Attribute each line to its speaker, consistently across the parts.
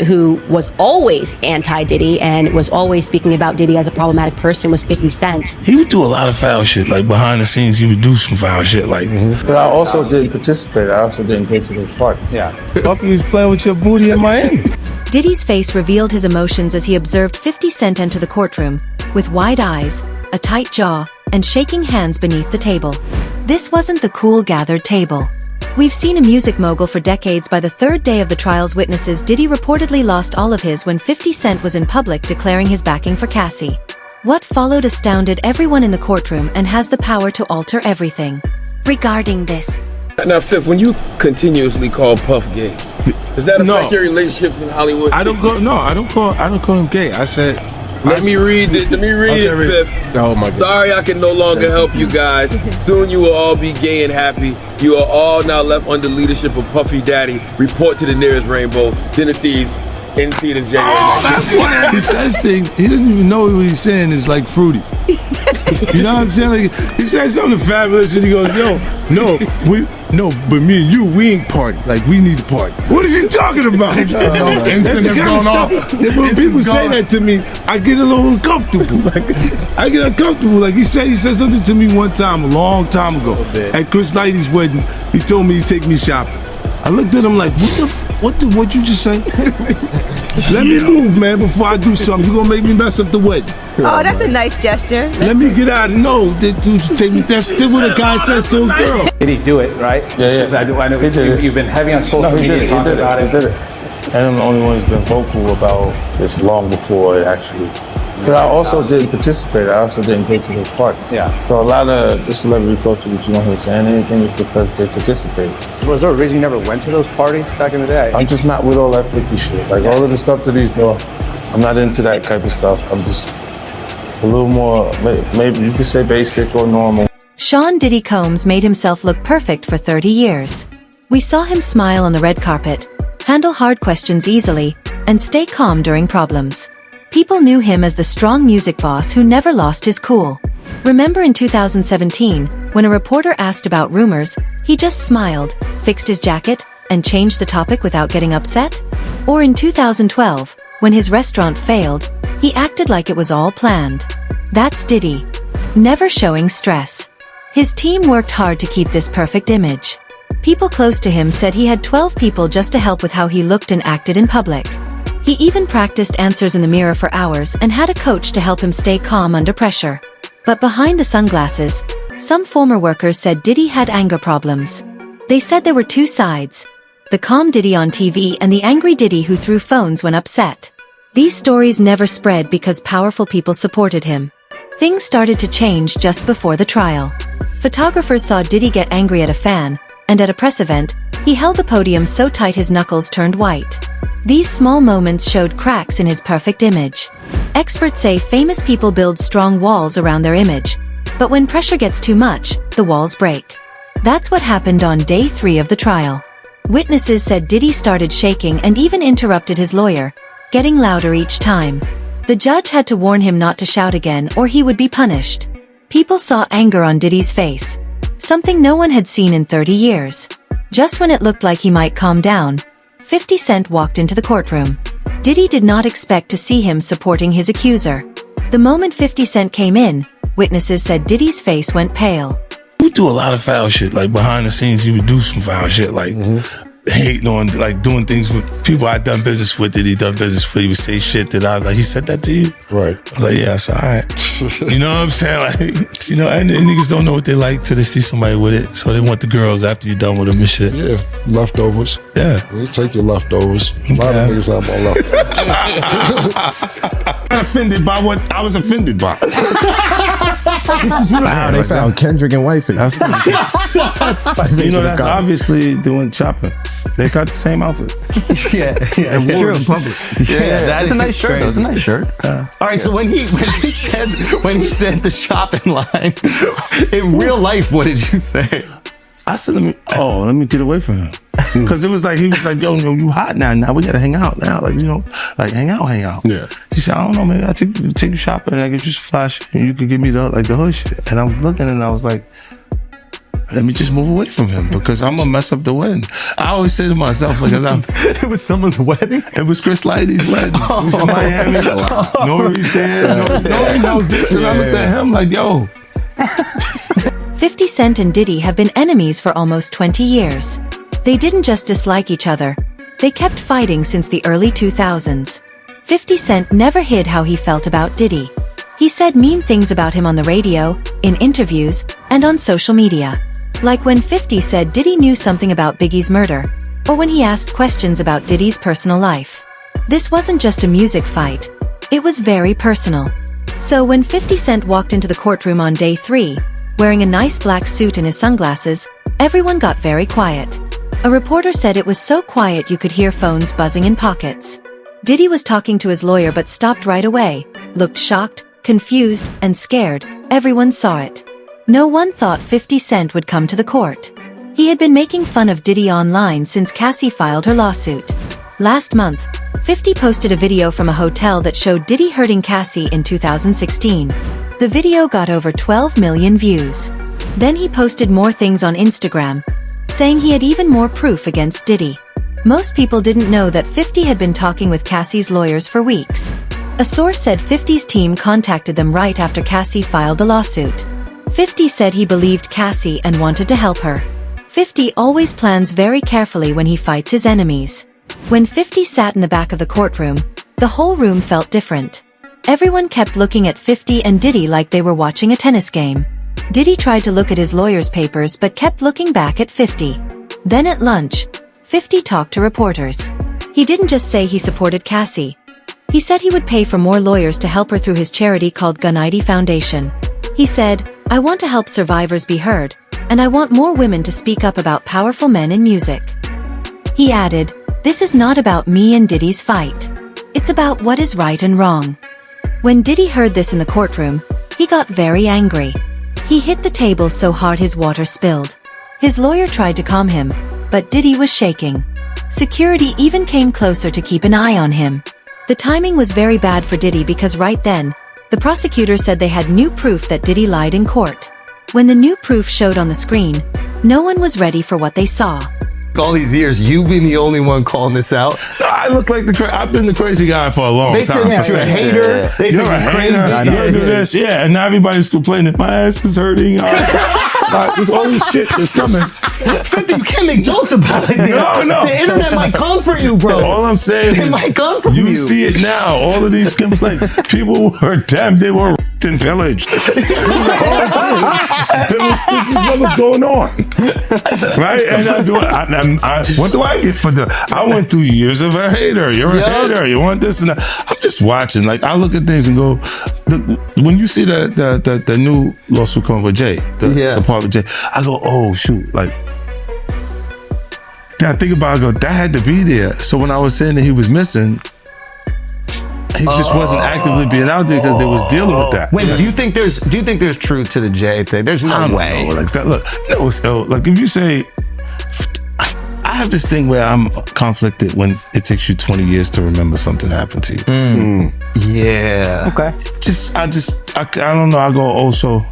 Speaker 1: who was always anti-Diddy and was always speaking about Diddy as a problematic person was 50 Cent.
Speaker 2: He would do a lot of foul shit, like behind the scenes he would do some foul shit, like.
Speaker 3: But I also didn't participate, I also didn't go to those parties.
Speaker 2: Yeah. Puffy was playing with your booty in Miami.
Speaker 4: Diddy's face revealed his emotions as he observed 50 Cent enter the courtroom, with wide eyes, a tight jaw, and shaking hands beneath the table. This wasn't the cool gathered table. We've seen a music mogul for decades. By the third day of the trial's witnesses, Diddy reportedly lost all of his when 50 Cent was in public declaring his backing for Cassie. What followed astounded everyone in the courtroom and has the power to alter everything. Regarding this.
Speaker 5: Now, Fifth, when you continuously call Puff gay, does that affect your relationships in Hollywood?
Speaker 2: I don't call him gay. I said,
Speaker 5: Let me read it, Fifth.
Speaker 2: Oh my God.
Speaker 5: Sorry I can no longer help you guys. Soon you will all be gay and happy. You are all now left under leadership of Puffy Daddy. Report to the nearest rainbow. Dinner thieves in theaters January 9th.
Speaker 2: That's why he says things. He doesn't even know what he's saying is like fruity. You know what I'm saying? Like, he says something fabulous and he goes, yo, but me and you, we ain't party. Like, we need to party. What is he talking about? That's the kind of stuff that when people say that to me, I get a little uncomfortable. I get uncomfortable. Like, he said something to me one time, a long time ago, at Chris Lighty's wedding. He told me he'd take me shopping. I looked at him like, what you just say? Let me move, man, before I do something. You're gonna make me mess up the wedding.
Speaker 1: Oh, that's a nice gesture.
Speaker 2: Let me get out of take me. That's what a guy says to a girl.
Speaker 6: Did he do it, right?
Speaker 3: Yeah.
Speaker 6: I know you've been heavy on social media talking about it.
Speaker 3: He did it. And I'm the only one who's been vocal about this long before it actually. But I also didn't participate. I also didn't go to those parties.
Speaker 6: Yeah.
Speaker 3: So a lot of the celebrity culture that you don't hear saying anything is because they participate.
Speaker 6: Was there a reason you never went to those parties back in the day?
Speaker 3: I'm just not with all that flicky shit. Like all of the stuff that he's doing, I'm not into that type of stuff. I'm just a little more, maybe you could say basic or normal.
Speaker 4: Sean Diddy Combs made himself look perfect for 30 years. We saw him smile on the red carpet, handle hard questions easily, and stay calm during problems. People knew him as the strong music boss who never lost his cool. Remember in 2017, when a reporter asked about rumors, he just smiled, fixed his jacket, and changed the topic without getting upset? Or in 2012, when his restaurant failed, he acted like it was all planned. That's Diddy. Never showing stress. His team worked hard to keep this perfect image. People close to him said he had 12 people just to help with how he looked and acted in public. He even practiced answers in the mirror for hours and had a coach to help him stay calm under pressure. But behind the sunglasses, some former workers said Diddy had anger problems. They said there were two sides: the calm Diddy on TV and the angry Diddy who threw phones when upset. These stories never spread because powerful people supported him. Things started to change just before the trial. Photographers saw Diddy get angry at a fan, and at a press event, he held the podium so tight his knuckles turned white. These small moments showed cracks in his perfect image. Experts say famous people build strong walls around their image, but when pressure gets too much, the walls break. That's what happened on day 3 of the trial. Witnesses said Diddy started shaking and even interrupted his lawyer, getting louder each time. The judge had to warn him not to shout again or he would be punished. People saw anger on Diddy's face, something no one had seen in 30 years. Just when it looked like he might calm down, 50 Cent walked into the courtroom. Diddy did not expect to see him supporting his accuser. The moment 50 Cent came in, witnesses said Diddy's face went pale.
Speaker 2: We do a lot of foul shit. Like behind the scenes, he would do some foul shit, like hating on, like doing things with people I done business with that he done business with. He would say shit that I was like, he said that to you?
Speaker 7: Right.
Speaker 2: I was like, yeah, it's all right. You know what I'm saying? Like, you know, and niggas don't know what they like till they see somebody with it. So they want the girls after you're done with them and shit.
Speaker 7: Yeah, leftovers.
Speaker 2: Yeah.
Speaker 7: You take your leftovers. A lot of niggas have more leftovers.
Speaker 2: I'm offended by what I was offended by. This is
Speaker 8: wow, they found Kendrick and Wifey.
Speaker 2: You know, that's obviously doing shopping. They got the same outfit.
Speaker 8: Yeah,
Speaker 2: and
Speaker 8: it's
Speaker 2: wore
Speaker 8: true.
Speaker 2: in public.
Speaker 8: Yeah, that's a nice shirt. That's a nice shirt.
Speaker 9: All right, so when he said the shopping line, in real life, what did you say?
Speaker 2: I said, let me get away from him. Cause it was like, he was like, yo, you hot now. Now we gotta hang out now. Like, you know, like hang out.
Speaker 7: Yeah.
Speaker 2: He said, I don't know, maybe I'll take you shopping and I get you some flash and you could give me the hood shit. And I was looking and I was like, let me just move away from him because I'm gonna mess up the wedding. I always say to myself, like,
Speaker 9: It was someone's wedding?
Speaker 2: it was Chris Lighty's wedding. It's in Miami. Nori's there. Nori knows this because I looked at him like, yo.
Speaker 4: 50 Cent and Diddy have been enemies for almost 20 years. They didn't just dislike each other. They kept fighting since the early 2000s. 50 Cent never hid how he felt about Diddy. He said mean things about him on the radio, in interviews, and on social media. Like when 50 said Diddy knew something about Biggie's murder, or when he asked questions about Diddy's personal life. This wasn't just a music fight. It was very personal. So when 50 Cent walked into the courtroom on day 3, wearing a nice black suit and his sunglasses, everyone got very quiet. A reporter said it was so quiet you could hear phones buzzing in pockets. Diddy was talking to his lawyer but stopped right away, looked shocked, confused, and scared. Everyone saw it. No one thought 50 Cent would come to the court. He had been making fun of Diddy online since Cassie filed her lawsuit. Last month, 50 posted a video from a hotel that showed Diddy hurting Cassie in 2016. The video got over 12 million views. Then he posted more things on Instagram, saying he had even more proof against Diddy. Most people didn't know that 50 had been talking with Cassie's lawyers for weeks. A source said 50's team contacted them right after Cassie filed the lawsuit. 50 said he believed Cassie and wanted to help her. 50 always plans very carefully when he fights his enemies. When 50 sat in the back of the courtroom, the whole room felt different. Everyone kept looking at 50 and Diddy like they were watching a tennis game. Diddy tried to look at his lawyer's papers but kept looking back at 50. Then at lunch, 50 talked to reporters. He didn't just say he supported Cassie. He said he would pay for more lawyers to help her through his charity called Gun ID Foundation. He said, "I want to help survivors be heard, and I want more women to speak up about powerful men in music." He added, "This is not about me and Diddy's fight. It's about what is right and wrong." When Diddy heard this in the courtroom, he got very angry. He hit the table so hard his water spilled. His lawyer tried to calm him, but Diddy was shaking. Security even came closer to keep an eye on him. The timing was very bad for Diddy because right then, the prosecutor said they had new proof that Diddy lied in court. When the new proof showed on the screen, no one was ready for what they saw.
Speaker 9: All these years, you've been the only one calling this out.
Speaker 2: I look like I've been the crazy guy for a long time.
Speaker 9: They said you're a hater. They
Speaker 2: You're
Speaker 9: said
Speaker 2: a
Speaker 9: you're
Speaker 2: hater.
Speaker 9: crazy.
Speaker 2: You do this. Yeah, and now everybody's complaining. My ass is hurting. There's all this shit that's coming.
Speaker 9: 50, you can't make jokes about it.
Speaker 2: No.
Speaker 9: The internet might come for you, bro.
Speaker 2: All I'm saying
Speaker 9: It
Speaker 2: is,
Speaker 9: might come from
Speaker 2: you
Speaker 9: you.
Speaker 2: see it now. All of these complaints. People were damned. They were and pillaged. This is what was going on, right? And what do I get for the? I went through years of a hater. You're a hater. You want this and that. I'm just watching. Like I look at things and go. When you see the new lawsuit coming with Jay, the part with Jay, I go, oh shoot, like. Then I think about it, I go, that had to be there. So when I was saying that he was missing, he just wasn't actively being out there because they was dealing with that.
Speaker 9: Wait, do you think there's truth to the Jay thing? There's no way.
Speaker 2: Like that, look, so like if you say, I have this thing where I'm conflicted when it takes you 20 years to remember something happened to you.
Speaker 9: Yeah.
Speaker 8: Okay.
Speaker 2: I don't know. I go, oh, so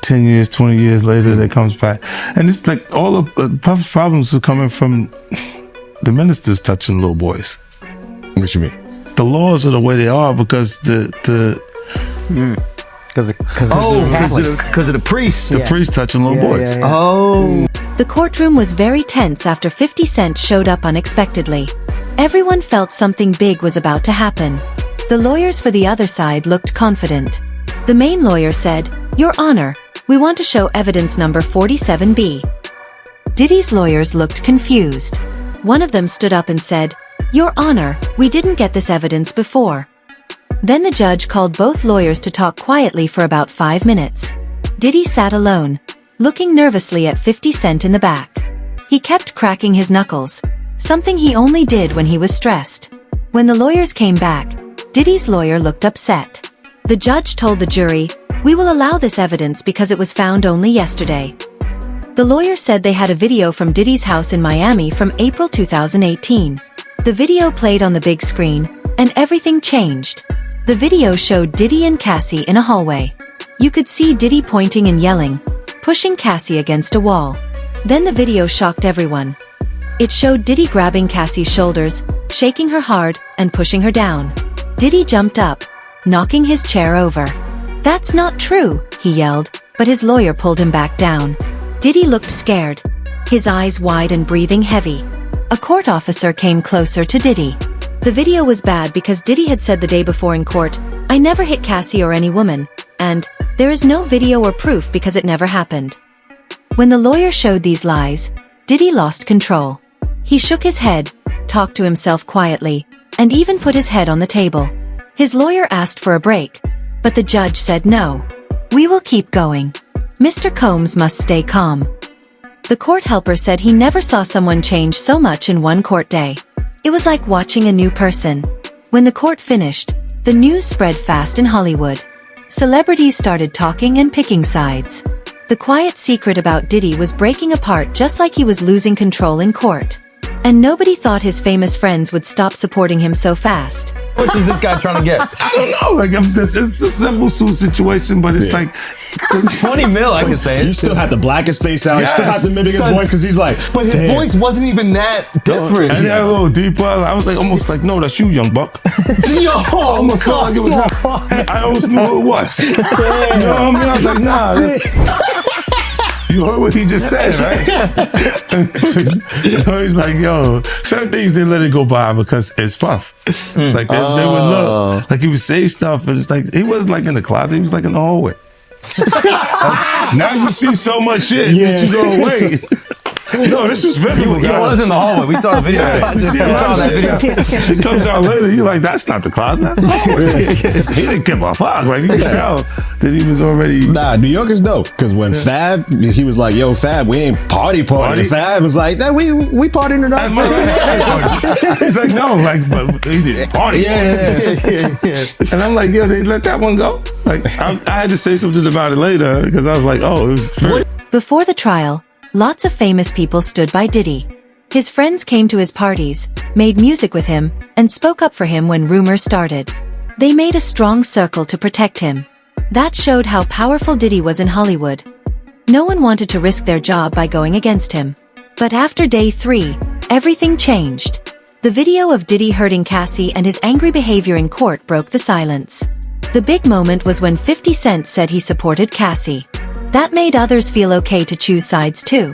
Speaker 2: 10 years, 20 years later, it comes back. And it's like all the Puff's problems are coming from the ministers touching little boys.
Speaker 8: What you mean?
Speaker 2: The laws are the way they are because
Speaker 8: Because of
Speaker 9: the priests.
Speaker 2: The priests touching little boys.
Speaker 9: Oh.
Speaker 4: The courtroom was very tense after 50 Cent showed up unexpectedly. Everyone felt something big was about to happen. The lawyers for the other side looked confident. The main lawyer said, "Your Honor, we want to show evidence number 47B." Diddy's lawyers looked confused. One of them stood up and said, "Your Honor, we didn't get this evidence before." Then the judge called both lawyers to talk quietly for about 5 minutes. Diddy sat alone, looking nervously at 50 Cent in the back. He kept cracking his knuckles, something he only did when he was stressed. When the lawyers came back, Diddy's lawyer looked upset. The judge told the jury, "We will allow this evidence because it was found only yesterday." The lawyer said they had a video from Diddy's house in Miami from April 2018. The video played on the big screen, and everything changed. The video showed Diddy and Cassie in a hallway. You could see Diddy pointing and yelling, pushing Cassie against a wall. Then the video shocked everyone. It showed Diddy grabbing Cassie's shoulders, shaking her hard, and pushing her down. Diddy jumped up, knocking his chair over. "That's not true," he yelled, but his lawyer pulled him back down. Diddy looked scared, his eyes wide and breathing heavy. A court officer came closer to Diddy. The video was bad because Diddy had said the day before in court, "I never hit Cassie or any woman," and "there is no video or proof because it never happened." When the lawyer showed these lies, Diddy lost control. He shook his head, talked to himself quietly, and even put his head on the table. His lawyer asked for a break, but the judge said no. "We will keep going. Mr. Combs must stay calm." The court helper said he never saw someone change so much in one court day. It was like watching a new person. When the court finished, the news spread fast in Hollywood. Celebrities started talking and picking sides. The quiet secret about Diddy was breaking apart just like he was losing control in court. And nobody thought his famous friends would stop supporting him so fast.
Speaker 9: What is this guy trying to get?
Speaker 2: I don't know. Like, it's a simple suit situation, but it's like
Speaker 9: 20 mil, I can say it.
Speaker 10: You still have to black his face out. You still have to mimic his
Speaker 9: Son,
Speaker 10: voice because he's like,
Speaker 9: but his
Speaker 10: damn.
Speaker 9: voice wasn't even that different.
Speaker 2: And a little deeper. I was like, almost like, no, that's you, young buck.
Speaker 9: Yo,
Speaker 2: I almost felt like it was him. I almost knew who it was. You know what I mean? I was like, nah. You heard what he just said, right? He's like, yo, certain things they let it go by because it's Puff. Like they would look like he would say stuff, and it's like he wasn't like in the closet, he was like in the hallway. Now you see so much shit that you go, wait. No, this was visible, guys.
Speaker 9: He was in the hallway. We saw the video.
Speaker 2: We saw that video. It comes out later. You're like, that's not the closet. That's the hallway. He didn't give a fuck. Like, you could tell that he was already...
Speaker 10: Nah, New York is dope. Because when Fab, he was like, yo, Fab, we ain't party. Fab was like, nah, we partying tonight.
Speaker 2: He's like, no, like, but he didn't party. Yeah. And I'm like, yo, they let that one go? Like, I had to say something about it later because I was like, oh, it was fair.
Speaker 4: Before the trial, lots of famous people stood by Diddy. His friends came to his parties, made music with him, and spoke up for him when rumors started. They made a strong circle to protect him. That showed how powerful Diddy was in Hollywood. No one wanted to risk their job by going against him. But after day 3, everything changed. The video of Diddy hurting Cassie and his angry behavior in court broke the silence. The big moment was when 50 Cent said he supported Cassie. That made others feel okay to choose sides too.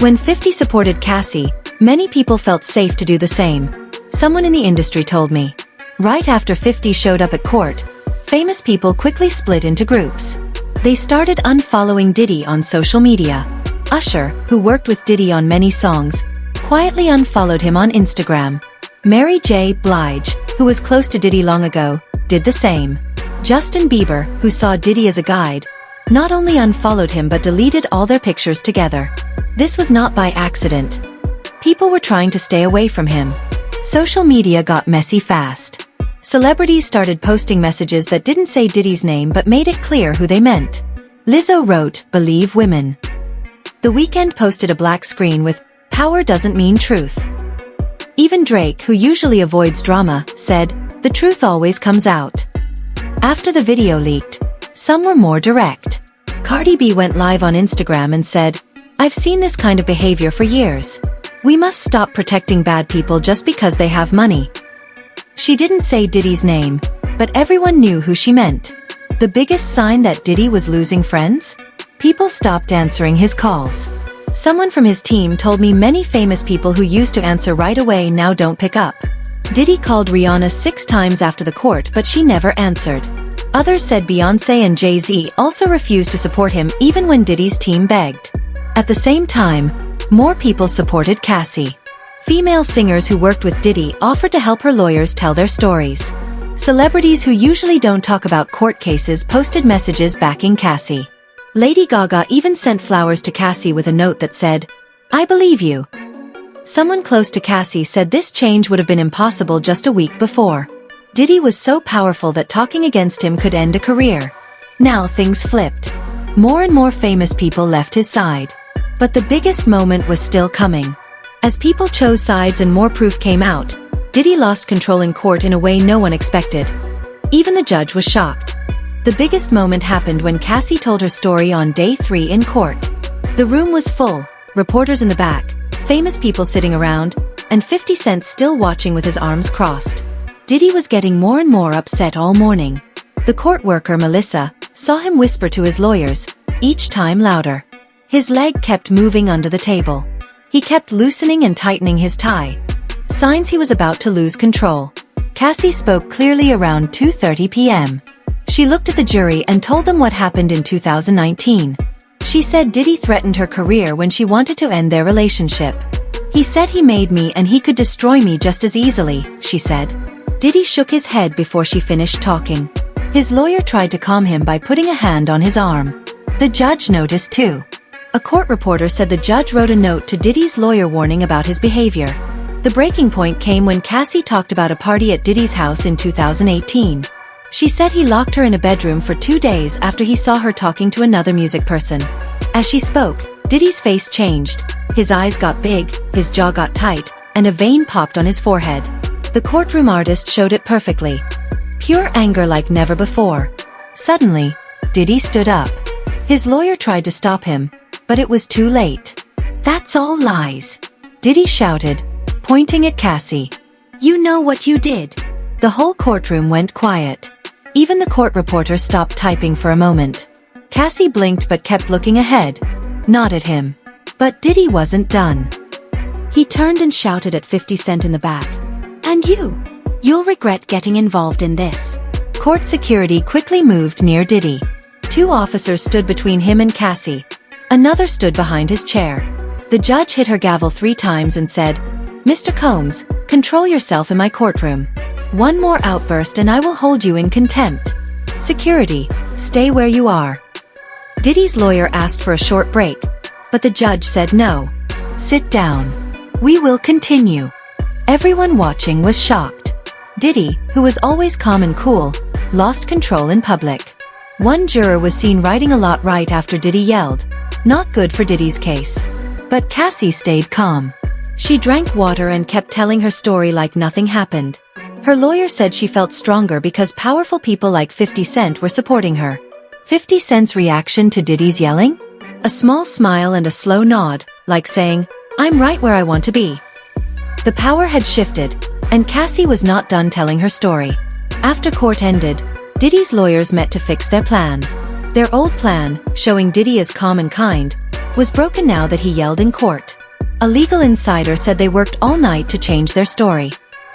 Speaker 4: When 50 supported Cassie, many people felt safe to do the same. Someone in the industry told me. Right after 50 showed up at court, famous people quickly split into groups. They started unfollowing Diddy on social media. Usher, who worked with Diddy on many songs, quietly unfollowed him on Instagram. Mary J. Blige, who was close to Diddy long ago, did the same. Justin Bieber, who saw Diddy as a guide, not only unfollowed him but deleted all their pictures together. This was not by accident. People were trying to stay away from him. Social media got messy fast. Celebrities started posting messages that didn't say Diddy's name but made it clear who they meant. Lizzo wrote, "Believe women." The Weeknd posted a black screen with, "Power doesn't mean truth." Even Drake, who usually avoids drama, said, "The truth always comes out." After the video leaked, some were more direct. Cardi B went live on Instagram and said, "I've seen this kind of behavior for years. We must stop protecting bad people just because they have money." She didn't say Diddy's name, but everyone knew who she meant. The biggest sign that Diddy was losing friends? People stopped answering his calls. Someone from his team told me many famous people who used to answer right away now don't pick up. Diddy called Rihanna 6 times after the court but she never answered. Others said Beyoncé and Jay-Z also refused to support him even when Diddy's team begged. At the same time, more people supported Cassie. Female singers who worked with Diddy offered to help her lawyers tell their stories. Celebrities who usually don't talk about court cases posted messages backing Cassie. Lady Gaga even sent flowers to Cassie with a note that said, "I believe you." Someone close to Cassie said this change would have been impossible just a week before. Diddy was so powerful that talking against him could end a career. Now things flipped. More and more famous people left his side. But the biggest moment was still coming. As people chose sides and more proof came out, Diddy lost control in court in a way no one expected. Even the judge was shocked. The biggest moment happened when Cassie told her story on day 3 in court. The room was full, reporters in the back, famous people sitting around, and 50 Cent still watching with his arms crossed. Diddy was getting more and more upset all morning. The court worker, Melissa, saw him whisper to his lawyers, each time louder. His leg kept moving under the table. He kept loosening and tightening his tie. Signs he was about to lose control. Cassie spoke clearly around 2:30 p.m. She looked at the jury and told them what happened in 2019. She said Diddy threatened her career when she wanted to end their relationship. He said he made me and he could destroy me just as easily, she said. Diddy shook his head before she finished talking. His lawyer tried to calm him by putting a hand on his arm. The judge noticed too. A court reporter said the judge wrote a note to Diddy's lawyer warning about his behavior. The breaking point came when Cassie talked about a party at Diddy's house in 2018. She said he locked her in a bedroom for 2 days after he saw her talking to another music person. As she spoke, Diddy's face changed. His eyes got big, his jaw got tight, and a vein popped on his forehead. The courtroom artist showed it perfectly. Pure anger like never before. Suddenly, Diddy stood up. His lawyer tried to stop him, but it was too late. "That's all lies," Diddy shouted, pointing at Cassie. "You know what you did." The whole courtroom went quiet. Even the court reporter stopped typing for a moment. Cassie blinked but kept looking ahead, not at him. But Diddy wasn't done. He turned and shouted at 50 Cent in the back. "And you'll regret getting involved in this." Court security quickly moved near Diddy. 2 officers stood between him and Cassie. Another stood behind his chair. The judge hit her gavel 3 times and said, "Mr. Combs, control yourself in my courtroom. One more outburst and I will hold you in contempt. Security, stay where you are." Diddy's lawyer asked for a short break, but the judge said no. "Sit down. We will continue." Everyone watching was shocked. Diddy, who was always calm and cool, lost control in public. One juror was seen writing a lot right after Diddy yelled. Not good for Diddy's case. But Cassie stayed calm. She drank water and kept telling her story like nothing happened. Her lawyer said she felt stronger because powerful people like 50 Cent were supporting her. 50 Cent's reaction to Diddy's yelling? A small smile and a slow nod, like saying, "I'm right where I want to be." The power had shifted, and Cassie was not done telling her story. After court ended, Diddy's lawyers met to fix their plan. Their old plan, showing Diddy as calm and kind, was broken now that he yelled in court. A legal insider said they worked all night to change their story.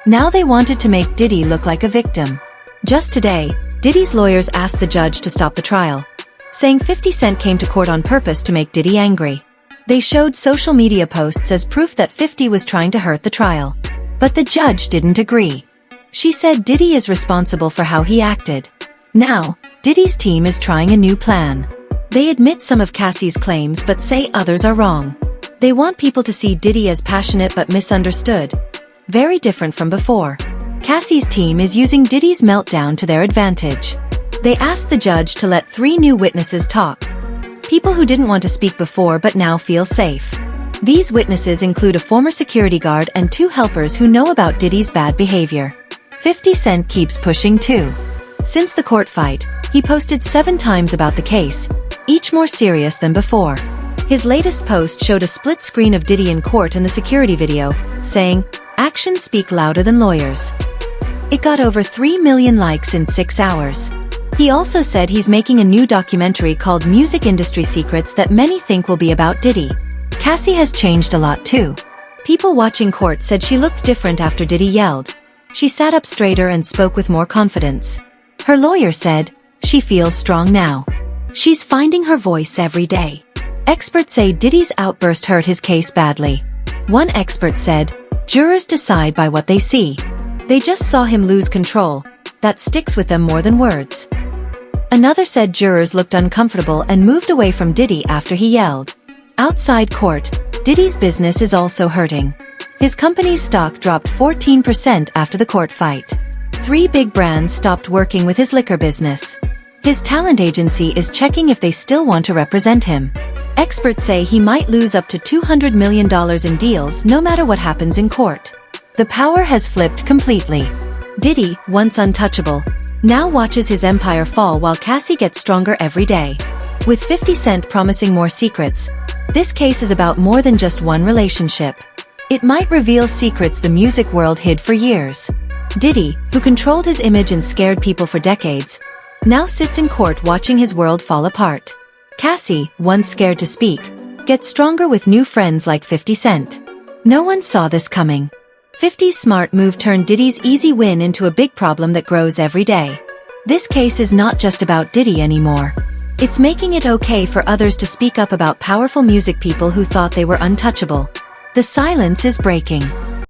Speaker 4: Now they wanted to make Diddy look like a victim. Just today, Diddy's lawyers asked the judge to stop the trial, saying 50 Cent came to court on purpose to make Diddy angry. They showed social media posts as proof that 50 was trying to hurt the trial. But the judge didn't agree. She said Diddy is responsible for how he acted. Now, Diddy's team is trying a new plan. They admit some of Cassie's claims but say others are wrong. They want people to see Diddy as passionate but misunderstood. Very different from before. Cassie's team is using Diddy's meltdown to their advantage. They asked the judge to let 3 new witnesses talk. People who didn't want to speak before but now feel safe. These witnesses include a former security guard and 2 helpers who know about Diddy's bad behavior. 50 Cent keeps pushing too. Since the court fight, he posted 7 times about the case, each more serious than before. His latest post showed a split screen of Diddy in court and the security video, saying, "Actions speak louder than lawyers." It got over 3 million likes in 6 hours. He also said he's making a new documentary called Music Industry Secrets that many think will be about Diddy. Cassie has changed a lot too. People watching court said she looked different after Diddy yelled. She sat up straighter and spoke with more confidence. Her lawyer said, she feels strong now. She's finding her voice every day. Experts say Diddy's outburst hurt his case badly. One expert said, jurors decide by what they see. They just saw him lose control. That sticks with them more than words. Another said jurors looked uncomfortable and moved away from Diddy after he yelled. Outside court, Diddy's business is also hurting. His company's stock dropped 14% after the court fight. 3 big brands stopped working with his liquor business. His talent agency is checking if they still want to represent him. Experts say he might lose up to $200 million in deals no matter what happens in court. The power has flipped completely. Diddy, once untouchable, now watches his empire fall while Cassie gets stronger every day. With 50 Cent promising more secrets, this case is about more than just one relationship. It might reveal secrets the music world hid for years. Diddy, who controlled his image and scared people for decades, now sits in court watching his world fall apart. Cassie, once scared to speak, gets stronger with new friends like 50 Cent. No one saw this coming. 50's smart move turned Diddy's easy win into a big problem that grows every day. This case is not just about Diddy anymore. It's making it okay for others to speak up about powerful music people who thought they were untouchable. The silence is breaking.